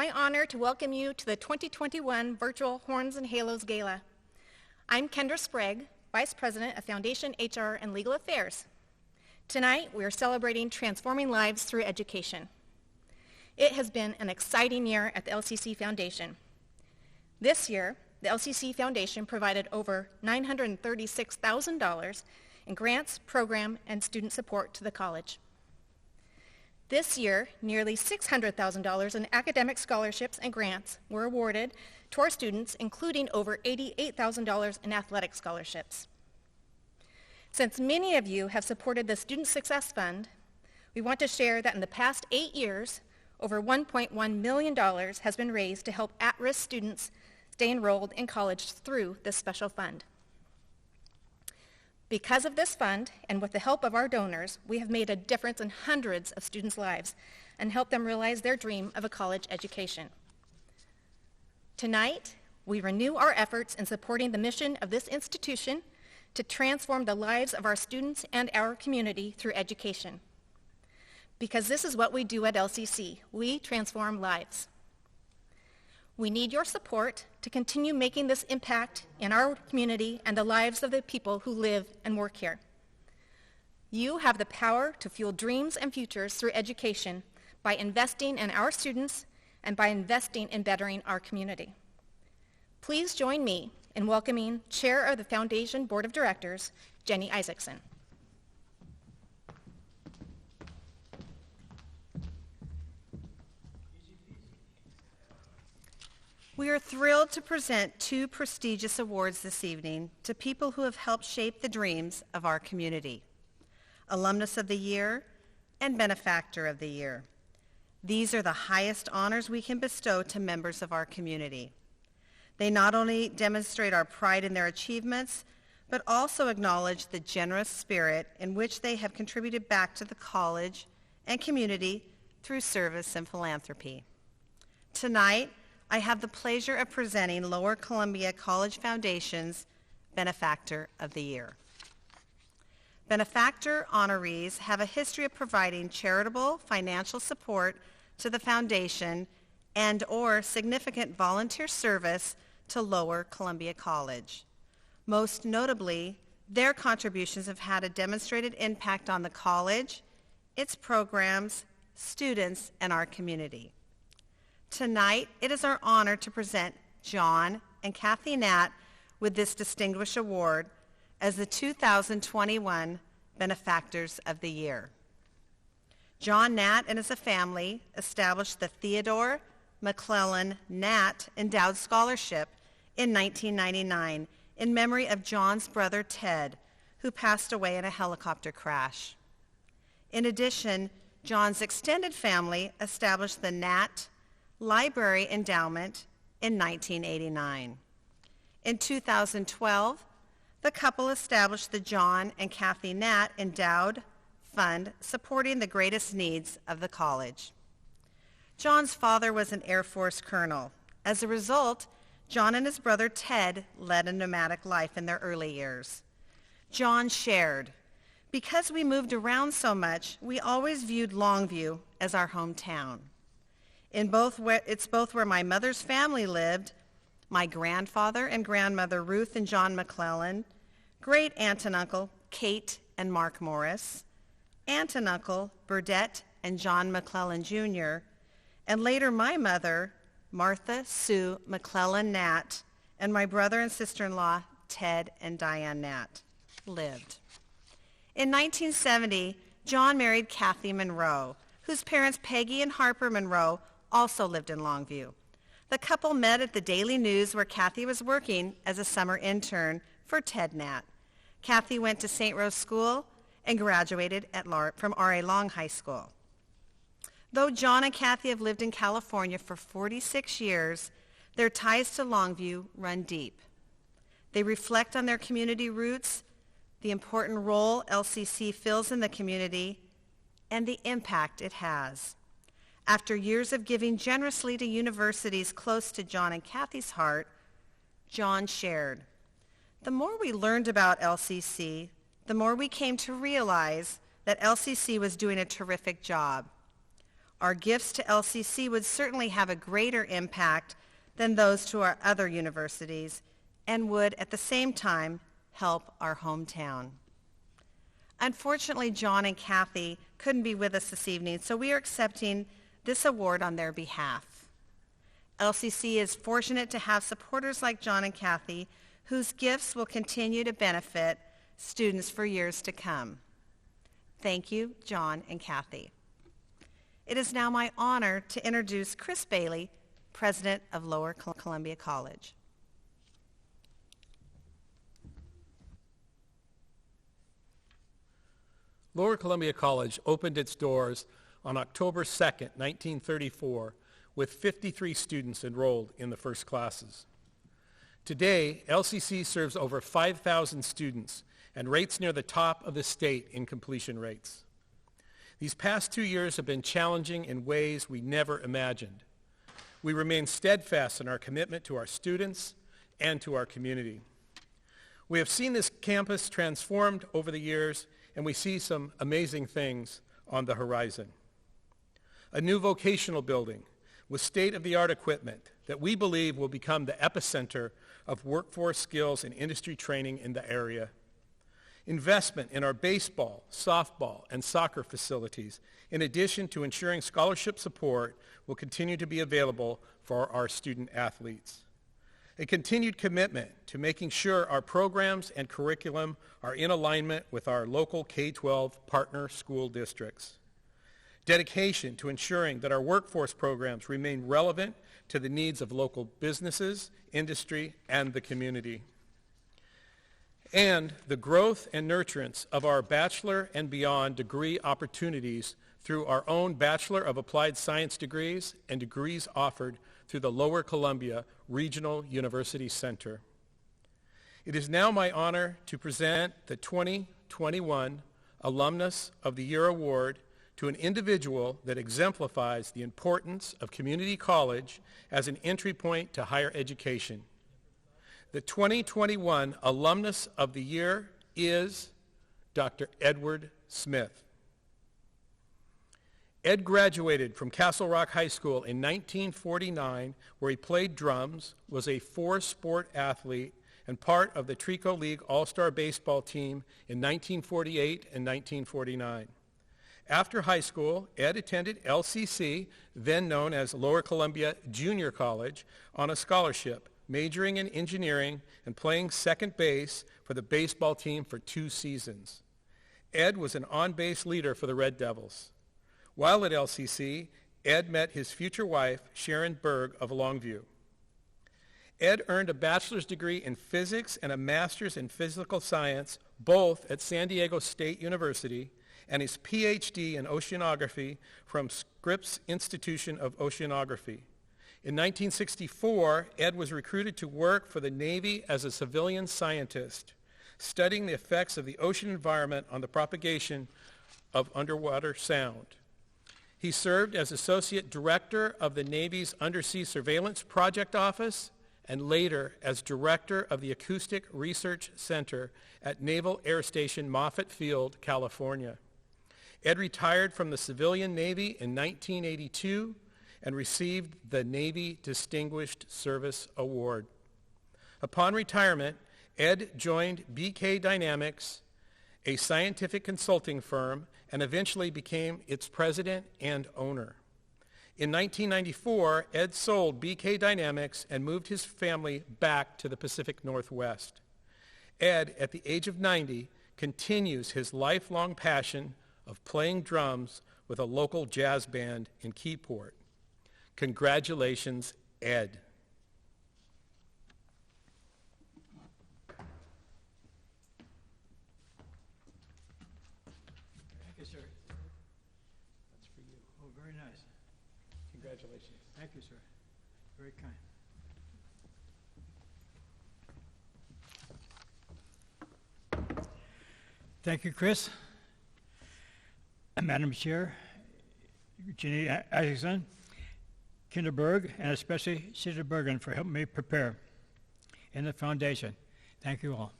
my honor to welcome you to the 2021 Virtual Horns and Halos Gala. I'm Kendra Sprague, Vice President of Foundation HR and Legal Affairs. Tonight, we are celebrating transforming lives through education. It has been an exciting year at the LCC Foundation. This year, the LCC Foundation provided over $936,000 in grants, program, and student support to the college. This year, nearly $600,000 in academic scholarships and grants were awarded to our students, including over $88,000 in athletic scholarships. Since many of you have supported the Student Success Fund, we want to share that in the past 8 years, over $1.1 million has been raised to help at-risk students stay enrolled in college through this special fund. Because of this fund, and with the help of our donors, we have made a difference in hundreds of students' lives and helped them realize their dream of a college education. Tonight, we renew our efforts in supporting the mission of this institution to transform the lives of our students and our community through education. Because this is what we do at LCC. We transform lives. We need your support to continue making this impact in our community and the lives of the people who live and work here. You have the power to fuel dreams and futures through education by investing in our students and by investing in bettering our community. Please join me in welcoming Chair of the Foundation Board of Directors, Jenny Isaacson. We are thrilled to present 2 prestigious awards this evening to people who have helped shape the dreams of our community: Alumnus of the Year and Benefactor of the Year. These are the highest honors we can bestow to members of our community. They not only demonstrate our pride in their achievements, but also acknowledge the generous spirit in which they have contributed back to the college and community through service and philanthropy. Tonight, I have the pleasure of presenting Lower Columbia College Foundation's Benefactor of the Year. Benefactor honorees have a history of providing charitable financial support to the foundation and/or significant volunteer service to Lower Columbia College. Most notably, their contributions have had a demonstrated impact on the college, its programs, students, and our community. Tonight, it is our honor to present John and Cathy Natt with this distinguished award as the 2021 Benefactors of the Year. John Natt and his family established the Theodore McClellan Natt Endowed Scholarship in 1999 in memory of John's brother Ted, who passed away in a helicopter crash. In addition, John's extended family established the Natt Library Endowment in 1989. In 2012, the couple established the John and Cathy Natt Endowed Fund, supporting the greatest needs of the college. John's father was an Air Force colonel. As a result, John and his brother Ted led a nomadic life in their early years. John shared, "Because we moved around so much, we always viewed Longview as our hometown. It's both where my mother's family lived, my grandfather and grandmother Ruth and John McClellan, great aunt and uncle Kate and Mark Morris, aunt and uncle Burdette and John McClellan Jr., and later my mother, Martha Sue McClellan Natt, and my brother and sister-in-law Ted and Diane Natt lived." In 1970, John married Cathy Monroe, whose parents Peggy and Harper Monroe also lived in Longview. The couple met at the Daily News, where Cathy was working as a summer intern for Ted Natt. Cathy went to St. Rose School and graduated from R.A. Long High School. Though John and Cathy have lived in California for 46 years, their ties to Longview run deep. They reflect on their community roots, the important role LCC fills in the community, and the impact it has. After years of giving generously to universities close to John and Cathy's heart, John shared, "The more we learned about LCC, the more we came to realize that LCC was doing a terrific job. Our gifts to LCC would certainly have a greater impact than those to our other universities and would at the same time help our hometown. Unfortunately, John and Cathy couldn't be with us this evening, so we are accepting this award on their behalf. LCC is fortunate to have supporters like John and Cathy whose gifts will continue to benefit students for years to come. Thank you, John and Cathy. It is now my honor to introduce Chris Bailey, President of Lower Columbia College. Lower Columbia College opened its doors on October 2nd, 1934, with 53 students enrolled in the first classes. Today, LCC serves over 5,000 students and rates near the top of the state in completion rates. These past 2 years have been challenging in ways we never imagined. We remain steadfast in our commitment to our students and to our community. We have seen this campus transformed over the years, and we see some amazing things on the horizon. A new vocational building with state-of-the-art equipment that we believe will become the epicenter of workforce skills and industry training in the area. Investment in our baseball, softball, and soccer facilities, in addition to ensuring scholarship support, will continue to be available for our student athletes. A continued commitment to making sure our programs and curriculum are in alignment with our local K-12 partner school districts. Dedication to ensuring that our workforce programs remain relevant to the needs of local businesses, industry, and the community. And the growth and nurturance of our bachelor and beyond degree opportunities through our own Bachelor of Applied Science degrees and degrees offered through the Lower Columbia Regional University Center. It is now my honor to present the 2021 Alumnus of the Year Award to an individual that exemplifies the importance of community college as an entry point to higher education. The 2021 Alumnus of the Year is Dr. Edward Smith. Ed graduated from Castle Rock High School in 1949, where he played drums, was a four-sport athlete, and part of the Trico League All-Star Baseball team in 1948 and 1949. After high school, Ed attended LCC, then known as Lower Columbia Junior College, on a scholarship, majoring in engineering and playing second base for the baseball team for 2 seasons. Ed was an on-base leader for the Red Devils. While at LCC, Ed met his future wife, Sharon Berg of Longview. Ed earned a bachelor's degree in physics and a master's in physical science, both at San Diego State University, and his PhD in oceanography from Scripps Institution of Oceanography. In 1964, Ed was recruited to work for the Navy as a civilian scientist, studying the effects of the ocean environment on the propagation of underwater sound. He served as Associate Director of the Navy's Undersea Surveillance Project Office and later as Director of the Acoustic Research Center at Naval Air Station Moffett Field, California. Ed retired from the civilian Navy in 1982 and received the Navy Distinguished Service Award. Upon retirement, Ed joined BK Dynamics, a scientific consulting firm, and eventually became its president and owner. In 1994, Ed sold BK Dynamics and moved his family back to the Pacific Northwest. Ed, at the age of 90, continues his lifelong passion of playing drums with a local jazz band in Keyport. Congratulations, Ed. Thank you, sir. That's for you. Oh, very nice. Congratulations. Thank you, sir. Very kind. Thank you, Chris. Madam Chair, Jenny Isaacson, Kinderberg, and especially Cesar Bergen for helping me prepare, and the foundation. Thank you all.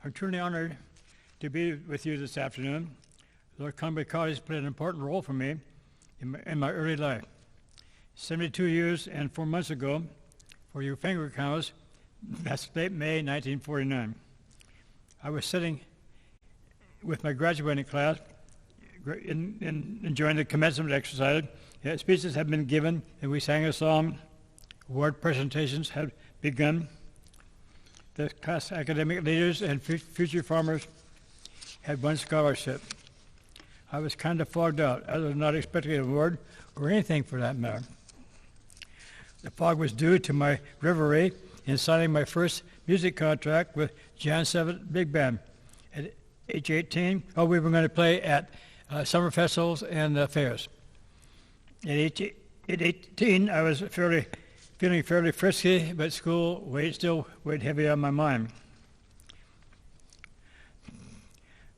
I'm truly honored to be with you this afternoon, Lower Columbia College played an important role for me in my early life. 72 years and 4 months ago, for your finger counters, that's late May 1949. I was sitting with my graduating class enjoying the commencement exercise. Speeches had been given, and we sang a song. Award presentations had begun. The class academic leaders and future farmers had won scholarship. I was kind of fogged out. I was not expecting an award or anything for that matter. The fog was due to my reverie in signing my first music contract with Jan 7 Big Band. At age 18, we were going to play at summer festivals and fairs. At 18, I was feeling fairly frisky, but school still weighed heavy on my mind.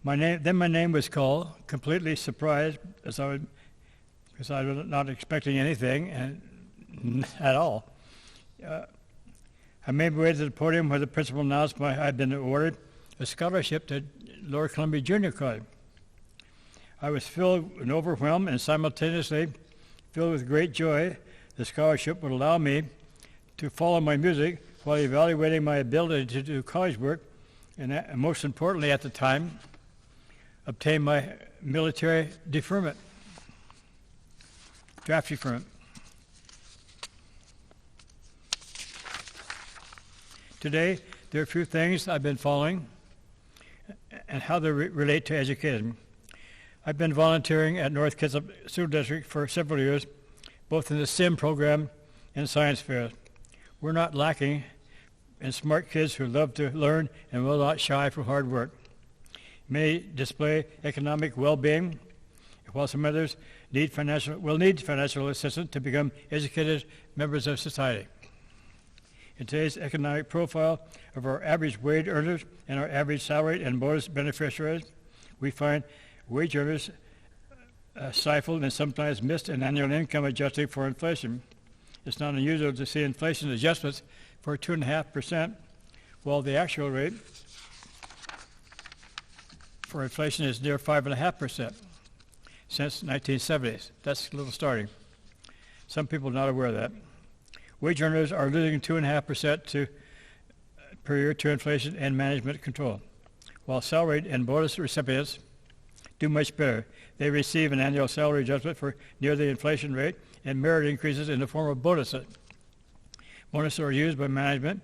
My name was called, completely surprised, because I was not expecting anything at all. I made my way to the podium where the principal announced I had been awarded a scholarship to Lower Columbia Junior College. I was filled and overwhelmed and simultaneously filled with great joy. The scholarship would allow me to follow my music while evaluating my ability to do college work, and most importantly at the time, obtain my military deferment, draft deferment. Today, there are a few things I've been following and how they relate to education. I've been volunteering at North Kitsap School District for several years, both in the STEM program and science fairs. We're not lacking in smart kids who love to learn and will not shy from hard work. Many display economic well-being, while some others will need financial assistance to become educated members of society. In today's economic profile of our average wage earners and our average salary and bonus beneficiaries, we find wage earners stifled and sometimes missed an annual income adjusting for inflation. It's not unusual to see inflation adjustments for 2.5%, while the actual rate for inflation is near 5.5% since 1970s. That's a little starting. Some people are not aware of that. Wage earners are losing 2.5% per year to inflation and management control, while salaried and bonus recipients do much better. They receive an annual salary adjustment for near the inflation rate and merit increases in the form of bonuses. Bonuses are used by management,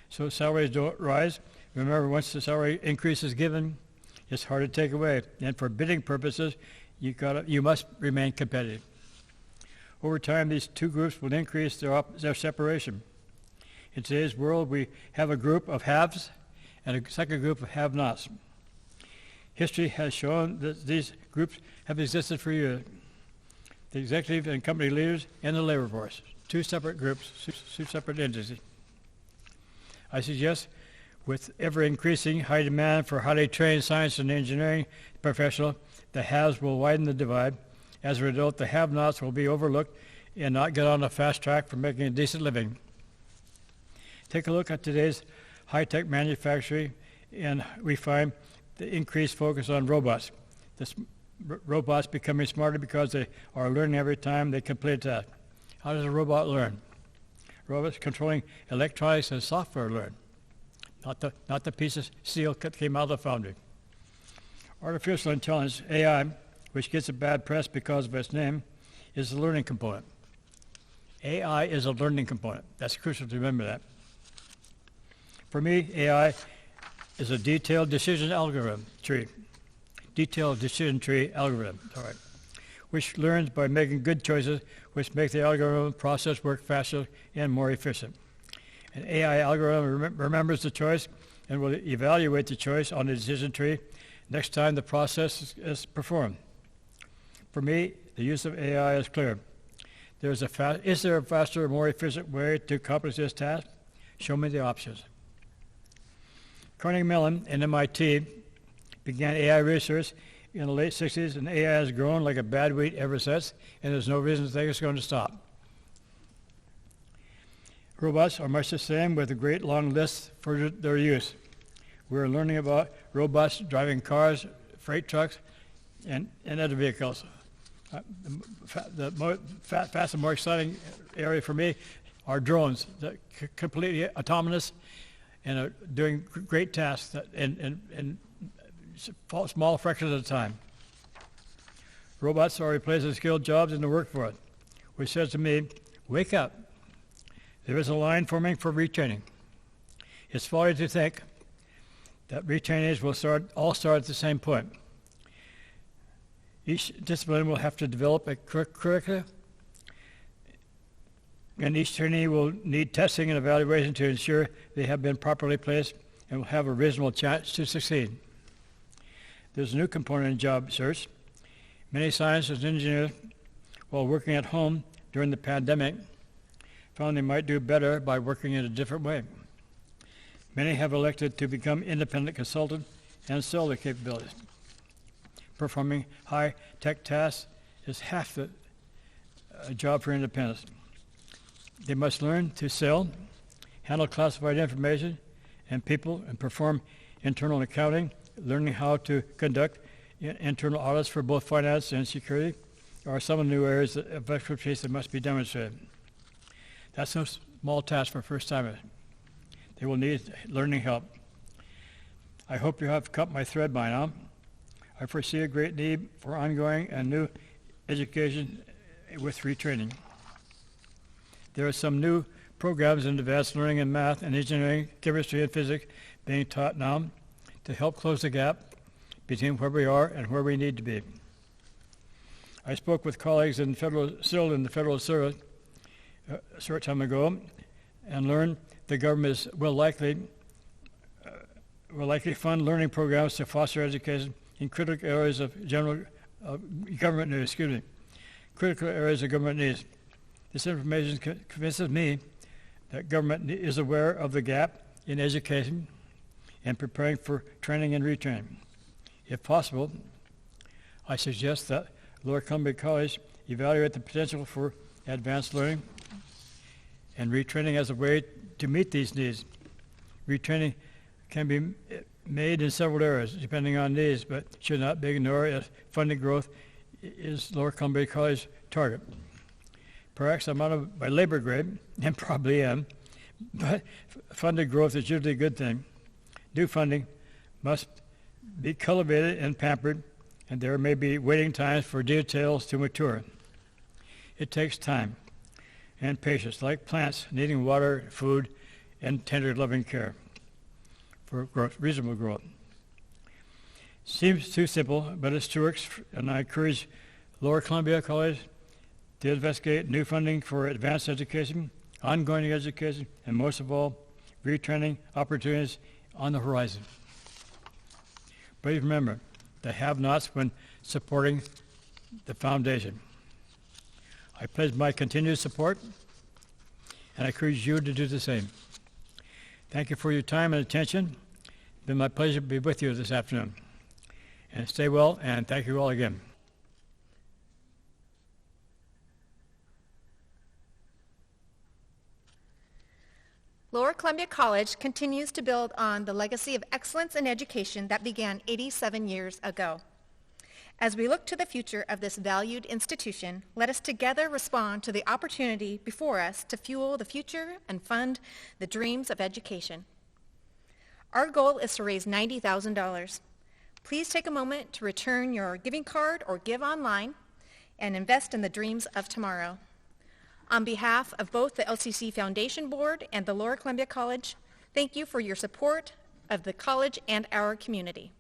so salaries don't rise. Remember, once the salary increase is given, it's hard to take away. And for bidding purposes, you must remain competitive. Over time, these two groups will increase their separation. In today's world, we have a group of haves and a second group of have-nots. History has shown that these groups have existed for years. The executive and company leaders and the labor force, two separate groups, two separate entities. I suggest with ever-increasing high demand for highly trained science and engineering professionals, the haves will widen the divide. As a result, the have-nots will be overlooked and not get on a fast track for making a decent living. Take a look at today's high-tech manufacturing, and we find the increased focus on robots. Robots becoming smarter because they are learning every time they complete a task. How does a robot learn? Robots controlling electronics and software learn, not the piece of steel that came out of the foundry. Artificial intelligence, AI, which gets a bad press because of its name, is a learning component. AI is a learning component. That's crucial to remember that. For me, AI is a detailed decision tree algorithm, which learns by making good choices, which make the algorithm process work faster and more efficient. An AI algorithm remembers the choice and will evaluate the choice on the decision tree next time the process is performed. For me, the use of AI is clear. Is there a faster, more efficient way to accomplish this task? Show me the options. Carnegie Mellon and MIT began AI research in the late 60s, and AI has grown like a bad weed ever since, and there's no reason to think it's going to stop. Robots are much the same, with a great long list for their use. We're learning about robots driving cars, freight trucks, and other vehicles. The fast and more exciting area for me are drones, that completely autonomous and are doing great tasks in small fractions of the time. Robots are replacing skilled jobs in the workforce, which says to me, wake up. There is a line forming for retraining. It's folly to think that retrainings will all start at the same point. Each discipline will have to develop a curricula, and each trainee will need testing and evaluation to ensure they have been properly placed and will have a reasonable chance to succeed. There's a new component in job search. Many scientists and engineers, while working at home during the pandemic, found they might do better by working in a different way. Many have elected to become independent consultants and sell their capabilities. Performing high-tech tasks is half the job for independents. They must learn to sell, handle classified information and people, and perform internal accounting, learning how to conduct internal audits for both finance and security are some of the new areas of expertise that must be demonstrated. That's no small task for first-timers. They will need learning help. I hope you have cut my thread by now. I foresee a great need for ongoing and new education with retraining. There are some new programs in advanced learning in math and engineering, chemistry and physics being taught now to help close the gap between where we are and where we need to be. I spoke with colleagues still in the federal service a short time ago and learned the government will likely fund learning programs to foster education in critical areas of government needs. Critical areas of government needs. This information convinces me that government is aware of the gap in education and preparing for training and retraining. If possible, I suggest that Lower Columbia College evaluate the potential for advanced learning and retraining as a way to meet these needs. Retraining can be made in several areas depending on needs, but should not be ignored as funding growth is Lower Columbia College's target. Perhaps I'm out of my labor grade, and probably am, but funded growth is usually a good thing. New funding must be cultivated and pampered, and there may be waiting times for details to mature. It takes time and patience, like plants needing water, food, and tender, loving care for growth, reasonable growth. Seems too simple, but it's true, and I encourage Lower Columbia College to investigate new funding for advanced education, ongoing education, and most of all, retraining opportunities on the horizon. Please remember the have-nots when supporting the foundation. I pledge my continued support, and I encourage you to do the same. Thank you for your time and attention. It's been my pleasure to be with you this afternoon. And stay well, and thank you all again. Lower Columbia College continues to build on the legacy of excellence in education that began 87 years ago. As we look to the future of this valued institution, let us together respond to the opportunity before us to fuel the future and fund the dreams of education. Our goal is to raise $90,000. Please take a moment to return your giving card or give online and invest in the dreams of tomorrow. On behalf of both the LCC Foundation Board and the Lower Columbia College, thank you for your support of the college and our community.